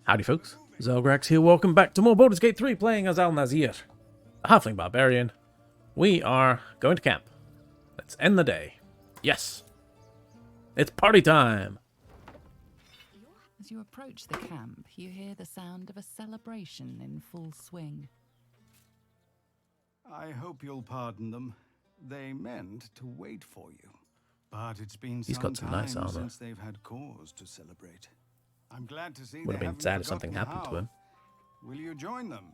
Howdy folks, Zelgrax here, welcome back to more Baldur's Gate 3, playing as Al-Nazir, a Halfling Barbarian. We are going to camp. Let's end the day. Yes! It's party time! As you approach the camp, you hear the sound of a celebration in full swing. I hope you'll pardon them. They meant to wait for you. But it's been He's got some nice armor. since they've had cause to celebrate. I'm glad to see Would have they been sad haven't if something forgotten happened to how. him. Will you join them?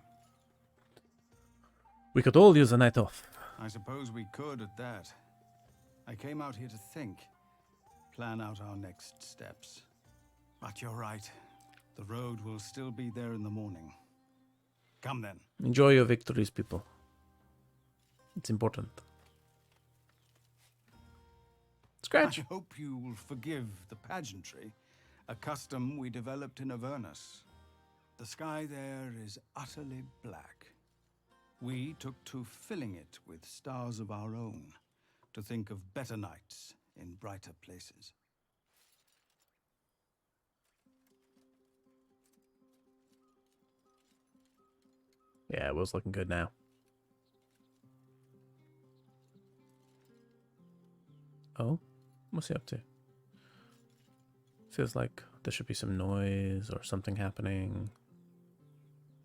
We could all use a night off. I suppose we could at that. I came out here to think, plan out our next steps. But you're right. The road will still be there in the morning. Come then. Enjoy your victories, people. It's important. Scratch! I hope you will forgive the pageantry, a custom we developed in Avernus. The sky there is utterly black. We took to filling it with stars of our own, to think of better nights in brighter places. Yeah, Will's looking good now. Oh? What's he up to? Feels like there should be some noise or something happening.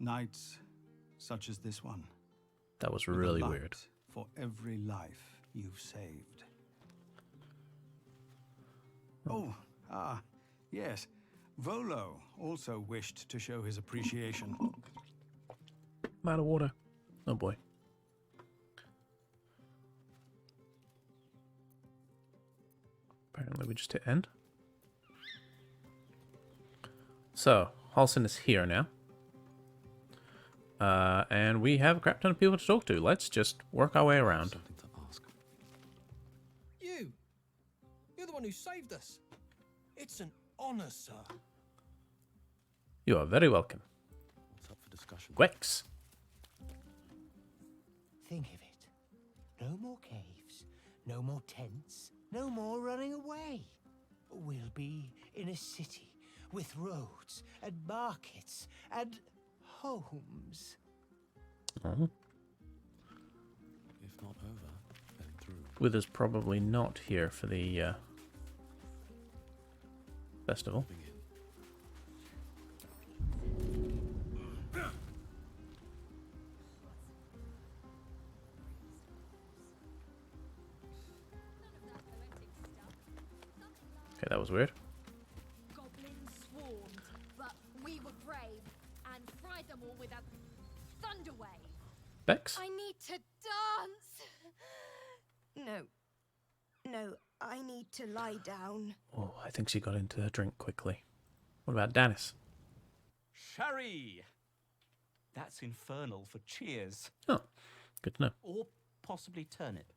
Nights such as this one. That was with a really light weird. For every life you've saved. Yes. Volo also wished to show his appreciation. I'm out of water. Oh boy. Apparently we just hit end. So, Halsin is here now. And we have a crap ton of people to talk to. Let's just work our way around. Something to ask. You're the one who saved us. It's an honor, sir. You are very welcome. What's up for discussion? Gwex. Think of it. No more caves, no more tents, no more running away. We'll be in a city with roads and markets and homes. Oh. If not over, then through. Wither's probably not here for the festival. Begin. Okay, that was weird. Goblins swarmed, but we were brave and fried them all with a thunderwave. Bex? I need to dance. No, I need to lie down. Oh, I think she got into her drink quickly. What about Danis? Sherry! That's infernal for cheers. Oh, good to know. Or possibly turnip.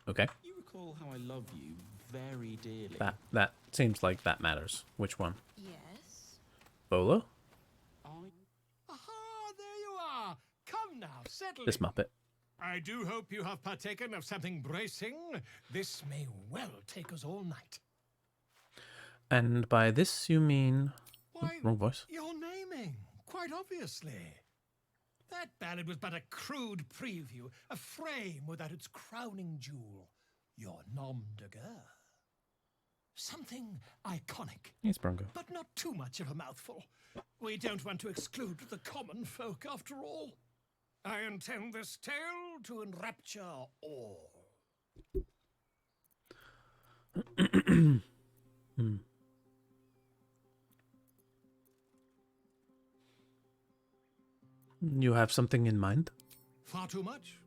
Okay. You recall how I love you very dearly. That seems like that matters. Which one? Yes. Bolo? Aha, there you are. Come now, settle This in. Muppet. I do hope you have partaken of something bracing. This may well take us all night. And by this you mean... Why, wrong voice. you're naming, quite obviously. That ballad was but a crude preview, a frame without its crowning jewel, your nom de guerre. Something iconic, It's Bronco. but not too much of a mouthful. We don't want to exclude the common folk, after all. I intend this tale to enrapture all. You have something in mind? Far too much.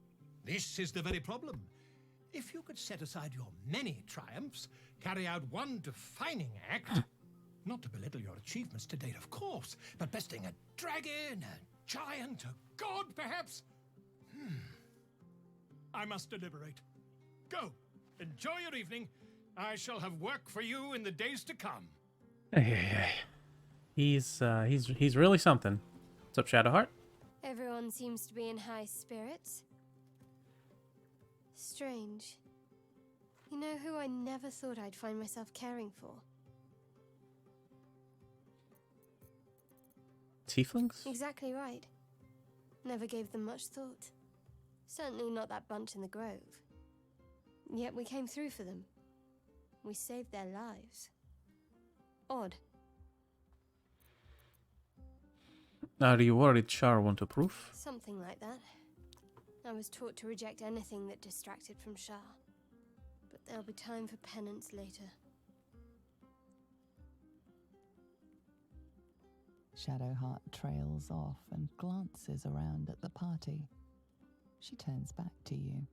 This is the very problem. If you could set aside your many triumphs, carry out one defining act, not to belittle your achievements to date, of course, but besting a dragon, a giant, a god, perhaps. I must deliberate. Go, enjoy your evening. I shall have work for you in the days to come. Hey. He's really something. What's up, Shadowheart? Everyone seems to be in high spirits. Strange. You know who I never thought I'd find myself caring for? tieflings? Exactly right. Never gave them much thought. Certainly not that bunch in the grove. Yet we came through for them. We saved their lives. Odd. Are you worried Shar won't approve? Something like that. I was taught to reject anything that distracted from Shah. But there'll be time for penance later. Shadowheart trails off and glances around at the party. She turns back to you,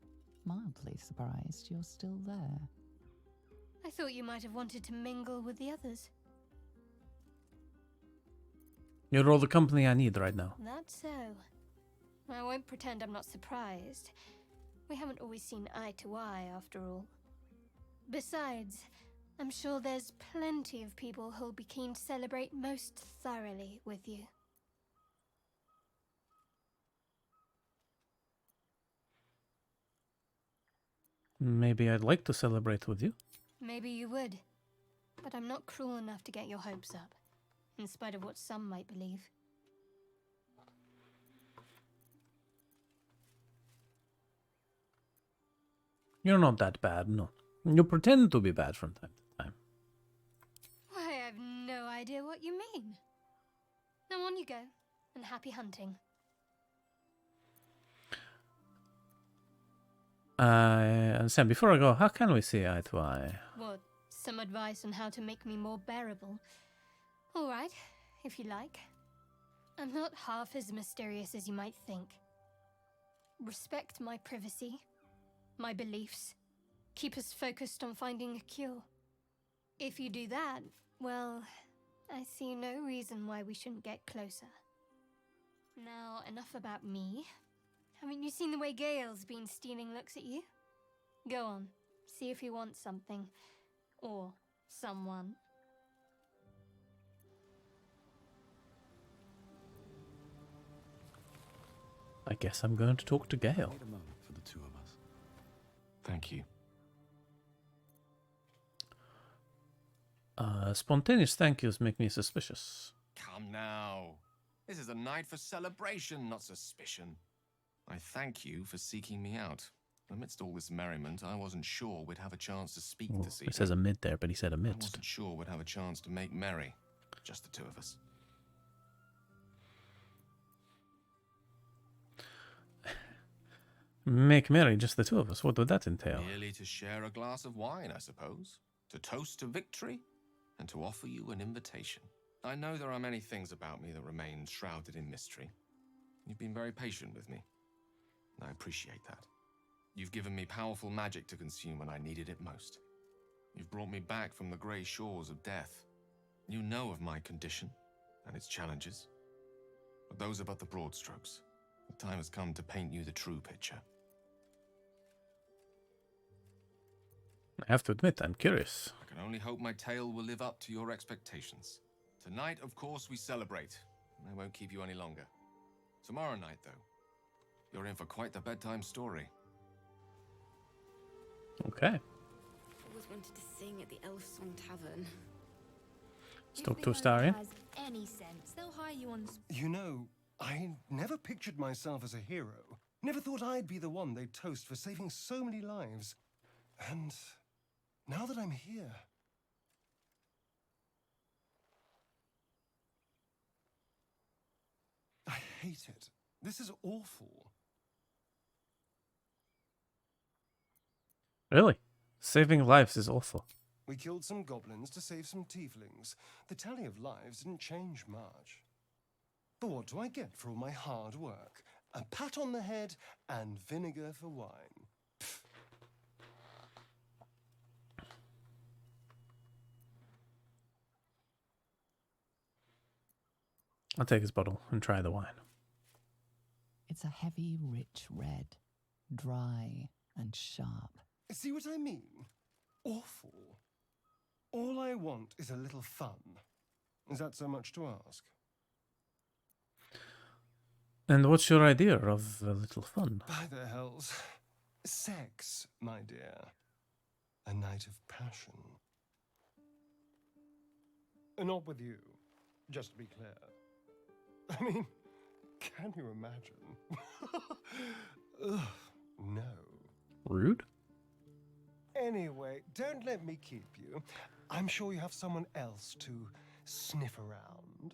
mildly surprised you're still there. I thought you might have wanted to mingle with the others. You're all the company I need right now. That's so. I won't pretend I'm not surprised. We haven't always seen eye to eye, after all. Besides, I'm sure there's plenty of people who'll be keen to celebrate most thoroughly with you. Maybe I'd like to celebrate with you. Maybe you would. But I'm not cruel enough to get your hopes up, in spite of what some might believe. You're not that bad, no. You pretend to be bad from time to time. Why, I've no idea what you mean. Now on you go, and happy hunting. Sam, before I go, how can we see eye to eye? What, some advice on how to make me more bearable? All right, if you like. I'm not half as mysterious as you might think. Respect my privacy, my beliefs. Keep us focused on finding a cure. If you do that, well, I see no reason why we shouldn't get closer. Now, enough about me. Haven't you seen the way Gale's been stealing looks at you? Go on, see if he wants something. Or someone. I guess I'm going to talk to Gale. Need a moment for the two of us. Thank you. Spontaneous thank yous make me suspicious. Come now. This is a night for celebration, not suspicion. I thank you for seeking me out. Amidst all this merriment, I wasn't sure we'd have a chance to speak Well, this it evening. says amid there, but he said I amidst. wasn't sure we'd have a chance to make merry. Just the two of us. Make merry, just the two of us. What would that entail? Merely to share a glass of wine, I suppose. To toast to victory, and to offer you an invitation. I know there are many things about me that remain shrouded in mystery. You've been very patient with me. I appreciate that. You've given me powerful magic to consume when I needed it most. You've brought me back from the grey shores of death. You know of my condition and its challenges. But those are but the broad strokes. The time has come to paint you the true picture. I have to admit, I'm curious. I can only hope my tale will live up to your expectations. Tonight, of course, we celebrate. I won't keep you any longer. Tomorrow night, though, you're in for quite the bedtime story. Okay. Always wanted to sing at the Elf Song Tavern. Let's talk to Astarion. Has any sense? They'll hire you on. You know, I never pictured myself as a hero. Never thought I'd be the one they'd toast for saving so many lives. And now that I'm here... I hate it. This is awful. Really? Saving lives is awful. We killed some goblins to save some tieflings. The tally of lives didn't change much. But what do I get for all my hard work? A pat on the head and vinegar for wine. Pfft. I'll take his bottle and try the wine. It's a heavy, rich red, dry and sharp. See what I mean? Awful. All I want is a little fun. Is that so much to ask? And what's your idea of a little fun? By the hells. Sex, my dear. A night of passion. Not with you, just to be clear. I mean, can you imagine? Ugh, no. Rude? Anyway, don't let me keep you. I'm sure you have someone else to sniff around.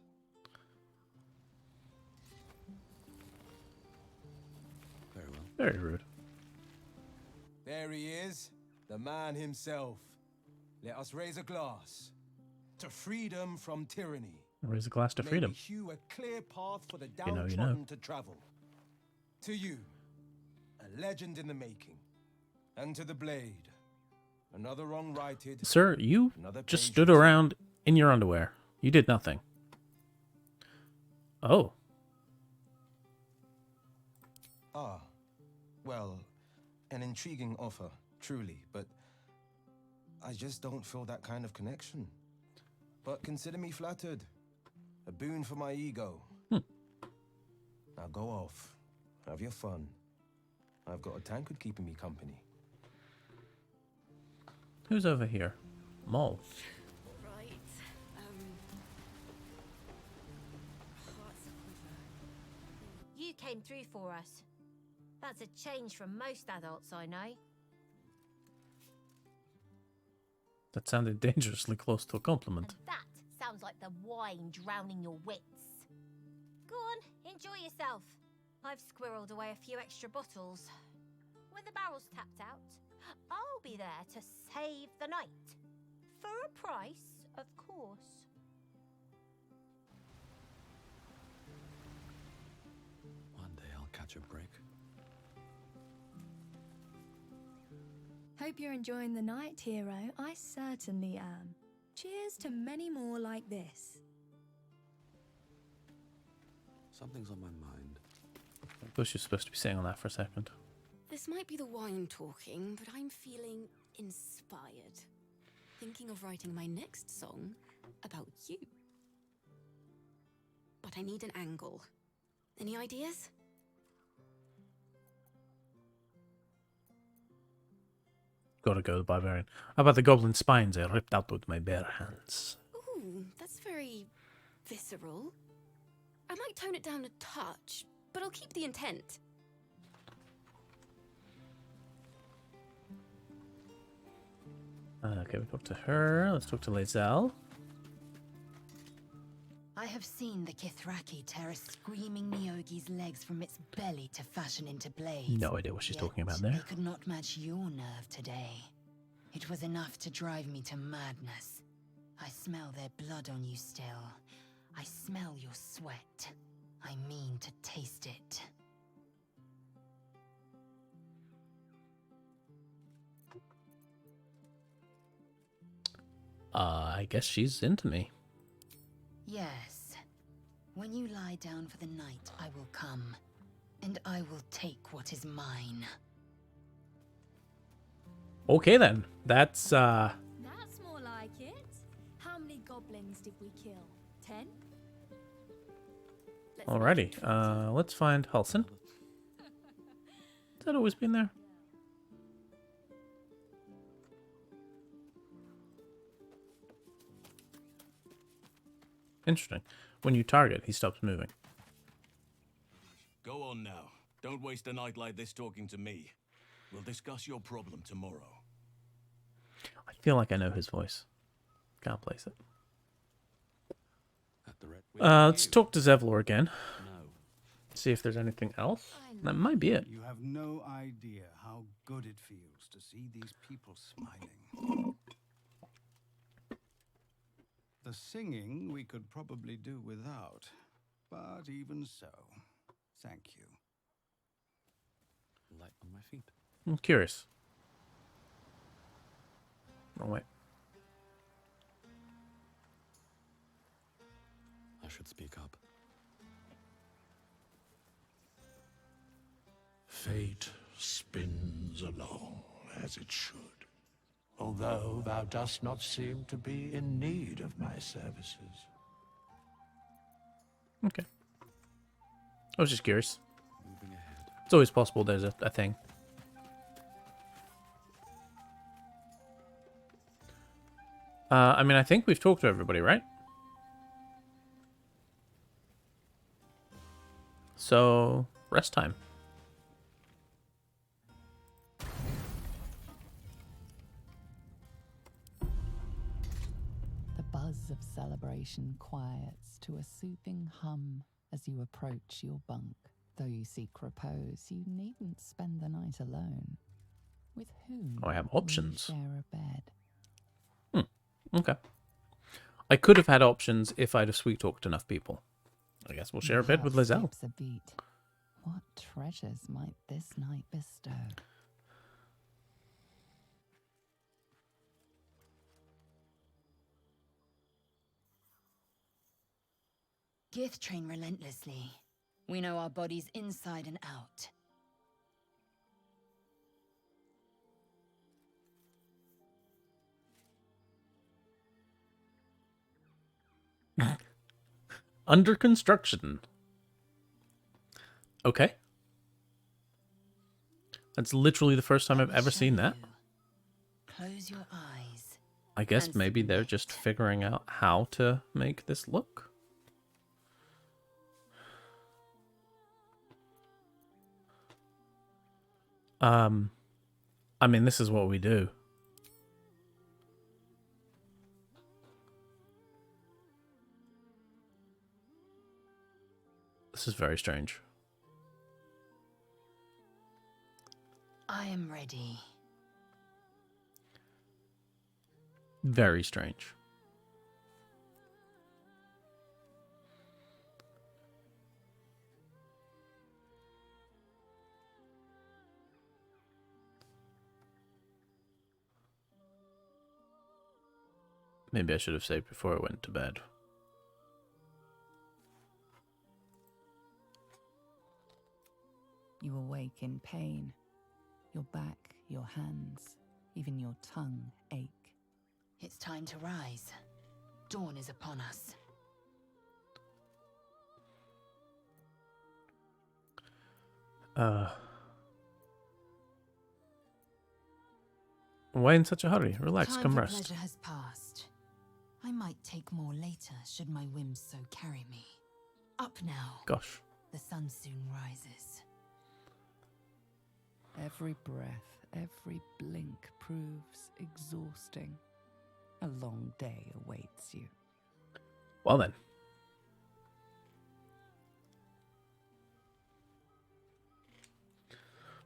Very well. Very rude. There he is, the man himself. Let us raise a glass to freedom from tyranny. Raise a glass to May freedom. we hew a clear path for the You know, downtrodden to travel. To you, a legend in the making. And to the blade, another wrong-righted. Sir, you another just patient. stood around in your underwear. You did nothing. Oh. Ah, well, an intriguing offer, truly, but I just don't feel that kind of connection. But consider me flattered. A boon for my ego. Now go off. Have your fun. I've got a tankard keeping me company. Who's over here? Mole. Right. Hearts aquiver. You came through for us. That's a change from most adults I know. That sounded dangerously close to a compliment. And that sounds like the wine drowning your wits. Go on, enjoy yourself. I've squirreled away a few extra bottles. When the barrel's tapped out, I'll be there to save the night. For a price, of course. One day I'll catch a break. Hope you're enjoying the night, hero. I certainly am. Cheers to many more like this. Something's on my mind. I suppose you're supposed to be saying on that for a second. This might be the wine talking, but I'm feeling inspired. Thinking of writing my next song about you. But I need an angle. Any ideas? Gotta go, the Barbarian. How about the goblin spines I ripped out with my bare hands? Ooh, that's very visceral. I might tone it down a touch, but I'll keep the intent. Okay, we talked to her. Let's talk to Lae'zel. I have seen the Kithraki tear a screaming Neogi's legs from its belly to fashion into blades. No idea what she's talking about there. They could not match your nerve today. It was enough to drive me to madness. I smell their blood on you still. I smell your sweat. I mean to taste it. I guess she's into me. Yes. When you lie down for the night, I will come. And I will take what is mine. Okay then. That's That's more like it. How many goblins did we kill? 10? alrighty. Let's find Halsin. Has that always been there? Interesting. When you target, he stops moving. Go on now. Don't waste a night like this talking to me. We'll discuss your problem tomorrow. I feel like I know his voice. Can't place it. Let's talk to Zevlor again. See if there's anything else. That might be it. You have no idea how good it feels to see these people smiling. The singing we could probably do without, but even so, thank you. Light on my feet. I'm curious. Oh, wait. I should speak up. Fate spins along as it should, although thou dost not seem to be in need of my services. Okay. I was just curious. Moving ahead. It's always possible there's a thing. I mean, I think we've talked to everybody, right? So, rest time. The buzz of celebration quiets to a soothing hum as you approach your bunk. Though you seek repose, you needn't spend the night alone. With whom Oh, I have will you options. share a bed? Okay. I could have had options if I'd have sweet-talked enough people. I guess we'll share a bed with Your heart Lizelle. skips a beat. What treasures might this night bestow? Gith train relentlessly. We know our bodies inside and out. Under construction. Okay. That's literally the first time I've ever seen that. Close your eyes. I guess maybe they're just figuring out how to make this look. I mean, this is what we do. This is very strange. I am ready. Very strange. Maybe I should have saved before I went to bed. You awake in pain. Your back, your hands, even your tongue ache. It's time to rise. Dawn is upon us. Why in such a hurry? Relax, Time come for rest. pleasure has passed. I might take more later, should my whims so carry me. Up now. Gosh. The sun soon rises. Every breath, every blink proves exhausting. A long day awaits you. Well then.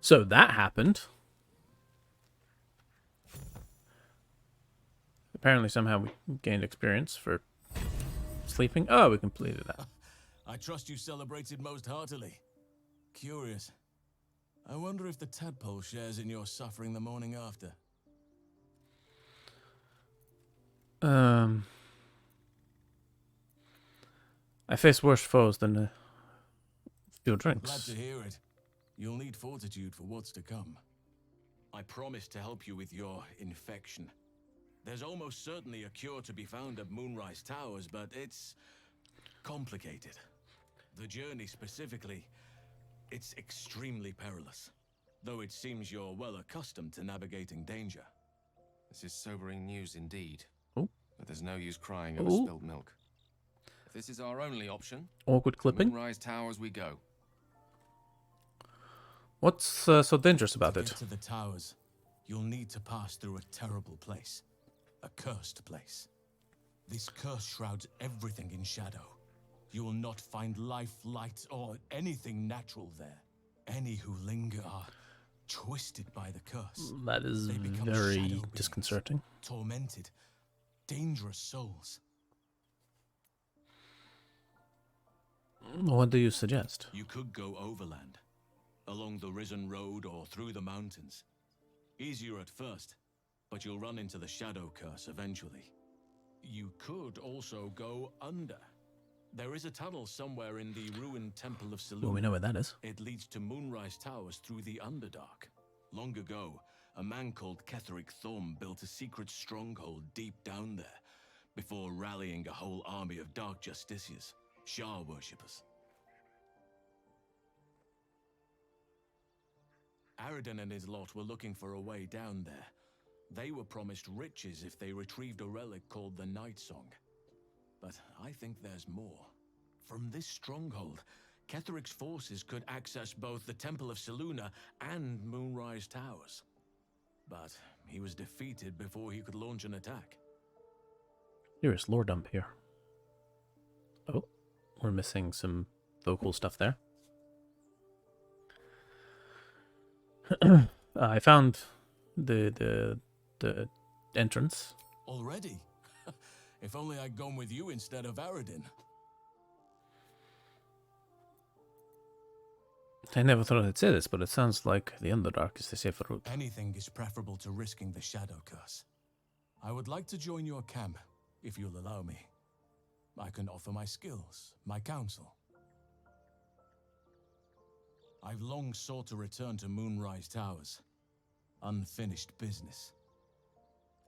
So that happened. Apparently somehow we gained experience for sleeping. Oh, we completed that. I trust you celebrated most heartily. Curious. I wonder if the tadpole shares in your suffering the morning after. I face worse foes than a few Glad drinks. to hear it. You'll need fortitude for what's to come. I promise to help you with your infection. There's almost certainly a cure to be found at Moonrise Towers, but it's complicated. The journey specifically, it's extremely perilous. Though it seems you're well accustomed to navigating danger. This is sobering news indeed. Oh. But there's no use crying over Ooh. spilled milk. If this is our only option, Awkward to clipping. Moonrise Towers we go. What's so dangerous about To it? get to the towers, you'll need to pass through a terrible place. A cursed place. This curse shrouds everything in shadow. You will not find life, light, or anything natural there. Any who linger are twisted by the curse. That is They become very shadow beings, disconcerting. tormented, dangerous souls. What do you suggest? You could go overland, along the Risen Road or through the mountains. Easier at first, but you'll run into the shadow curse eventually. You could also go under. There is a tunnel somewhere in the ruined Temple of Selûne. Well, we know where that is. It leads to Moonrise Towers through the Underdark. Long ago, a man called Ketheric Thorm built a secret stronghold deep down there, before rallying a whole army of Dark Justiciars, Shah worshippers. Arisen and his lot were looking for a way down there. They were promised riches if they retrieved a relic called the Night Song. But I think there's more. From this stronghold, Ketheric's forces could access both the Temple of Selûne and Moonrise Towers. But he was defeated before he could launch an attack. Here is lore dump here. Oh, we're missing some vocal stuff there. I found the entrance. Already? If only I'd gone with you instead of Arisen. I never thought I'd say this, but it sounds like the Underdark is the safer route. Anything is preferable to risking the Shadow Curse. I would like to join your camp, if you'll allow me. I can offer my skills, my counsel. I've long sought to return to Moonrise Towers. Unfinished business.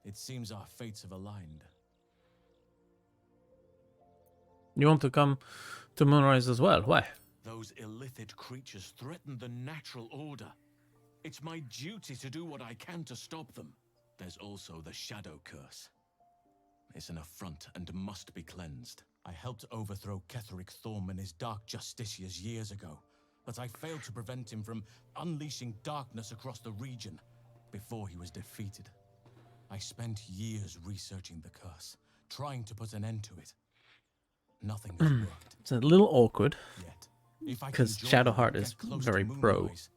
It seems our fates have aligned. You want to come to Moonrise as well? Why? Those illithid creatures threaten the natural order. It's my duty to do what I can to stop them. There's also the Shadow Curse. It's an affront and must be cleansed. I helped overthrow Ketheric Thorm and his Dark Justiciars years ago, but I failed to prevent him from unleashing darkness across the region before he was defeated. I spent years researching the curse, trying to put an end to it. Nothing has worked. It's a little awkward, If I because can join Shadowheart you, is get close very to pro Moonrise,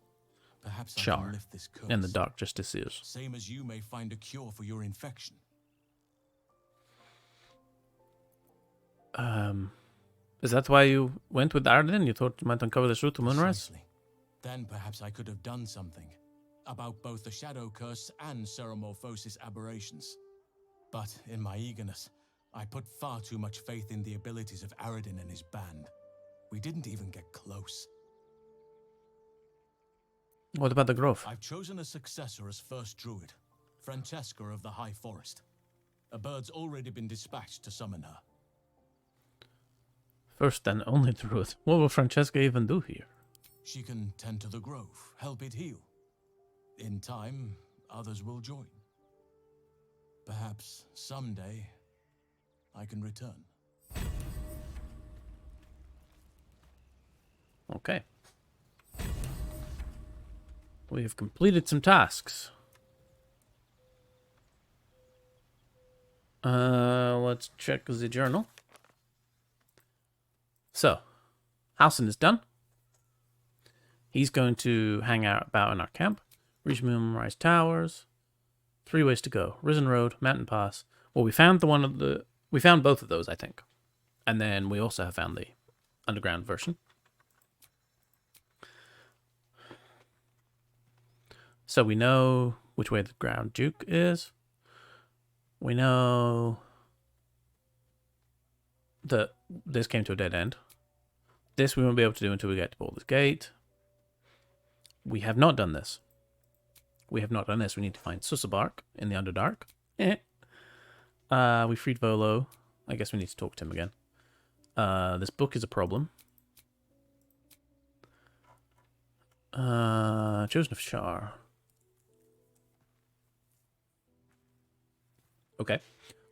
perhaps I can Char lift this curse. and the Dark Justiciars. Same as you may find a cure for your infection. Is that why you went with Arden? You thought you might uncover this route to Moonrise? Precisely. Then perhaps I could have done something about both the Shadow Curse and Ceremorphosis aberrations. But in my eagerness, I put far too much faith in the abilities of Ariden and his band. We didn't even get close. What about the Grove? I've chosen a successor as first druid, Francesca of the High Forest. A bird's already been dispatched to summon her. First and only druid. What will Francesca even do here? She can tend to the grove, help it heal. In time, others will join. Perhaps someday I can return. Okay. We have completed some tasks. Let's check the journal. So, Halfling is done. He's going to hang out about in our camp. Reach Moonrise Towers. 3 ways to go: Risen Road, Mountain Pass. Well, we found we found both of those, I think, and then we also have found the underground version. So we know which way the Ground Duke is. We know that this came to a dead end. This we won't be able to do until we get to Baldur's Gate. We have not done this. We have not done this. We need to find Sussabark in the Underdark. We freed Volo. I guess we need to talk to him again. This book is a problem. Chosen of Shar. Okay.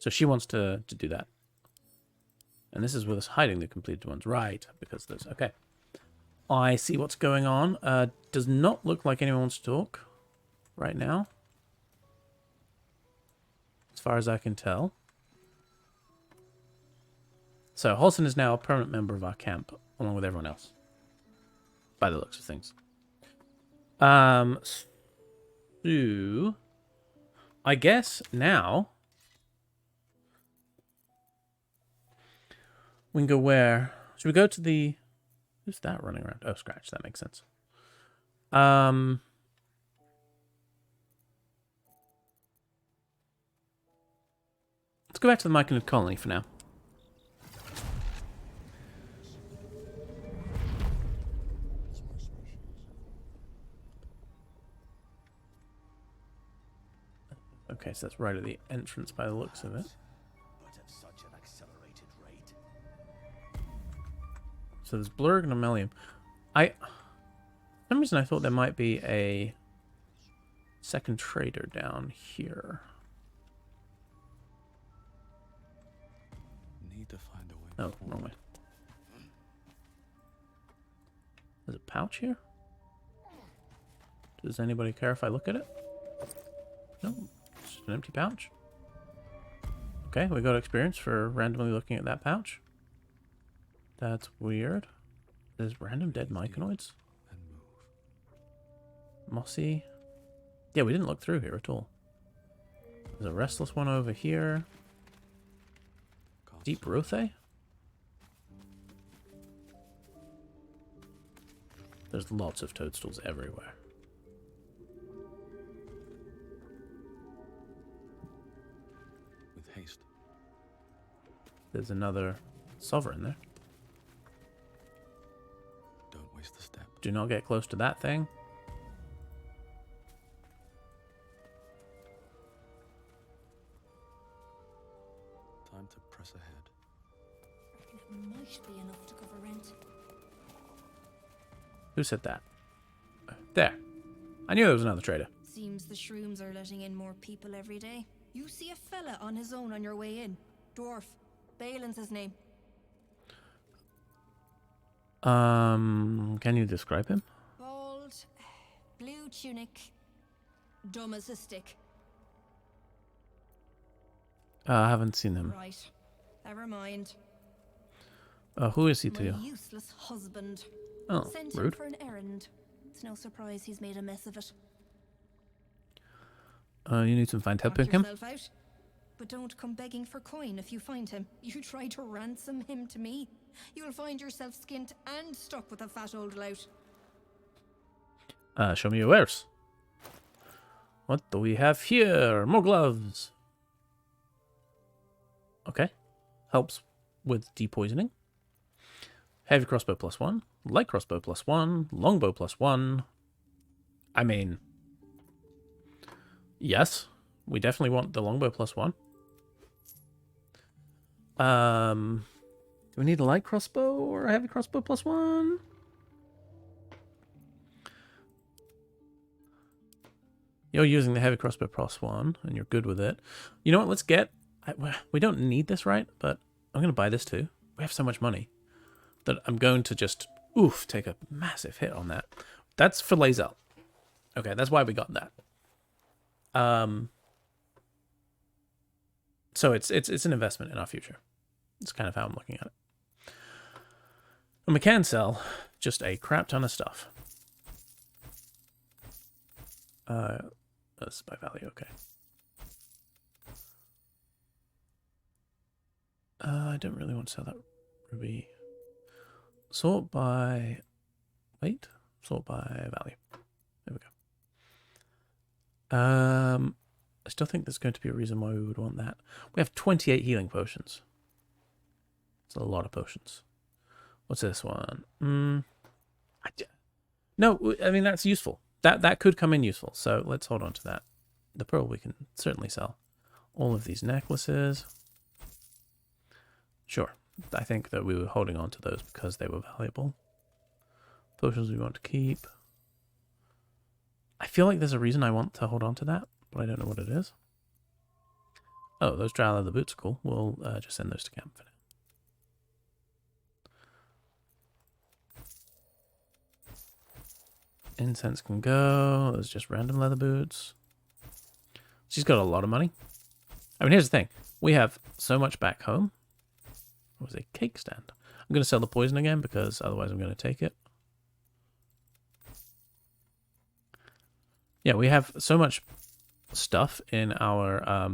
So she wants to do that. And this is with us hiding the completed ones. Right, because there's... Okay. I see what's going on. Does not look like anyone wants to talk right now. As far as I can tell. So, Halfling is now a permanent member of our camp, along with everyone else. By the looks of things. So... I guess now... we can go where? Should we go to the... Who's that running around? Oh, Scratch. That makes sense. Let's go back to the Myconid colony for now. Okay, so that's right at the entrance by the looks of it. So there's Blurg and Ammelium. For some reason I thought there might be a second trader down here. Need to find a way. Oh, wrong way. There's a pouch here? Does anybody care if I look at it? No, it's just an empty pouch. Okay, we got experience for randomly looking at that pouch. That's weird. There's random dead myconoids. Mossy. Yeah, we didn't look through here at all. There's a restless one over here. Deep Rothe? There's lots of toadstools everywhere. With haste. There's another sovereign there. Don't waste the step. Do not get close to that thing. Time to press ahead. Reckon it might be enough to cover rent. Who said that? There. I knew there was another trader. Seems the shrooms are letting in more people every day. You see a fella on his own on your way in. Dwarf. Balin's his name. Can you describe him? Bald, blue tunic, dumb as a stick. I haven't seen him. Right. Never mind. Who is he to you? My useless husband. Oh, Sent rude. him for an errand. It's no surprise he's made a mess of it. You need to find Knock helping him? yourself out, but don't come begging for coin if you find him. You try to ransom him to me, you'll find yourself skint and stuck with a fat old lout. Show me your wares. What do we have here? More gloves. Okay. Helps with depoisoning. Heavy crossbow +1. Light crossbow +1. Longbow +1. I mean, yes, we definitely want the longbow +1. Do we need a light crossbow or a heavy crossbow +1? You're using the heavy crossbow +1 and you're good with it. You know what? Let's get... we don't need this, right? But I'm going to buy this too. We have so much money that I'm going to just, take a massive hit on that. That's for Lae'zel. Okay, that's why we got that. So it's an investment in our future. It's kind of how I'm looking at it. And we can sell just a crap ton of stuff. That's by value, okay. I don't really want to sell that ruby. Sort by... Wait. Sort by value. There we go. I still think there's going to be a reason why we would want that. We have 28 healing potions. It's a lot of potions. What's this one? No, I mean, that's useful. That could come in useful, so let's hold on to that. The pearl we can certainly sell. All of these necklaces. Sure. I think that we were holding on to those because they were valuable. Potions we want to keep. I feel like there's a reason I want to hold on to that, but I don't know what it is. Oh, those dry leather boots are cool. We'll just send those to camp for now. Incense can go. There's just random leather boots. She's got a lot of money. I mean, here's the thing. We have so much back home. What was a cake stand? I'm going to sell the poison again because otherwise I'm going to take it. Yeah, we have so much stuff in our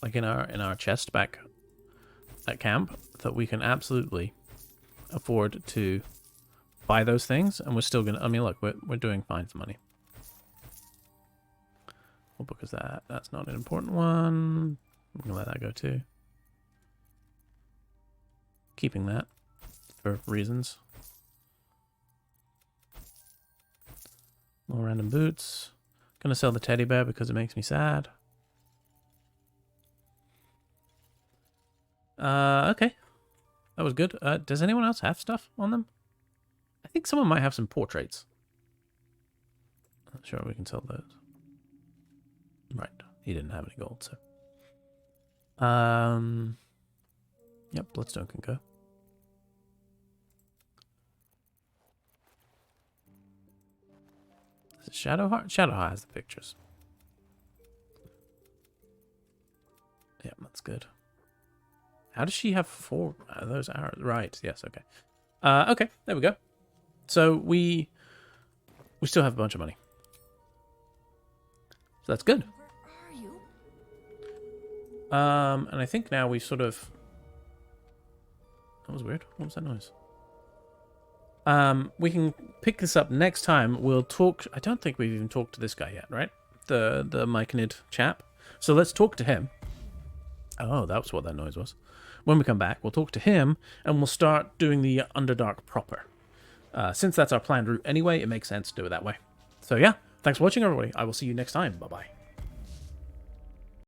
like in our chest back at camp that we can absolutely afford to buy those things, and we're still gonna. I mean, look, we're doing fine for money. What book is that? That's not an important one. I'm gonna let that go too. Keeping that for reasons. More random boots. Gonna sell the teddy bear because it makes me sad. Okay. That was good. Does anyone else have stuff on them? I think someone might have some portraits. Not sure we can sell those. Right. He didn't have any gold, so. Yep, Bloodstone can go. Is it Shadowheart? Shadowheart has the pictures. Yep, that's good. How does she have 4 of those arrows? Right, yes, okay. Okay, there we go. So we still have a bunch of money. So that's good. And I think now we sort of... That was weird. What was that noise? We can pick this up next time. We'll talk... I don't think we've even talked to this guy yet, right? The Myconid chap. So let's talk to him. Oh, that's what that noise was. When we come back, we'll talk to him, and we'll start doing the Underdark proper. Since that's our planned route anyway, it makes sense to do it that way. So yeah, thanks for watching, everybody. I will see you next time. Bye-bye.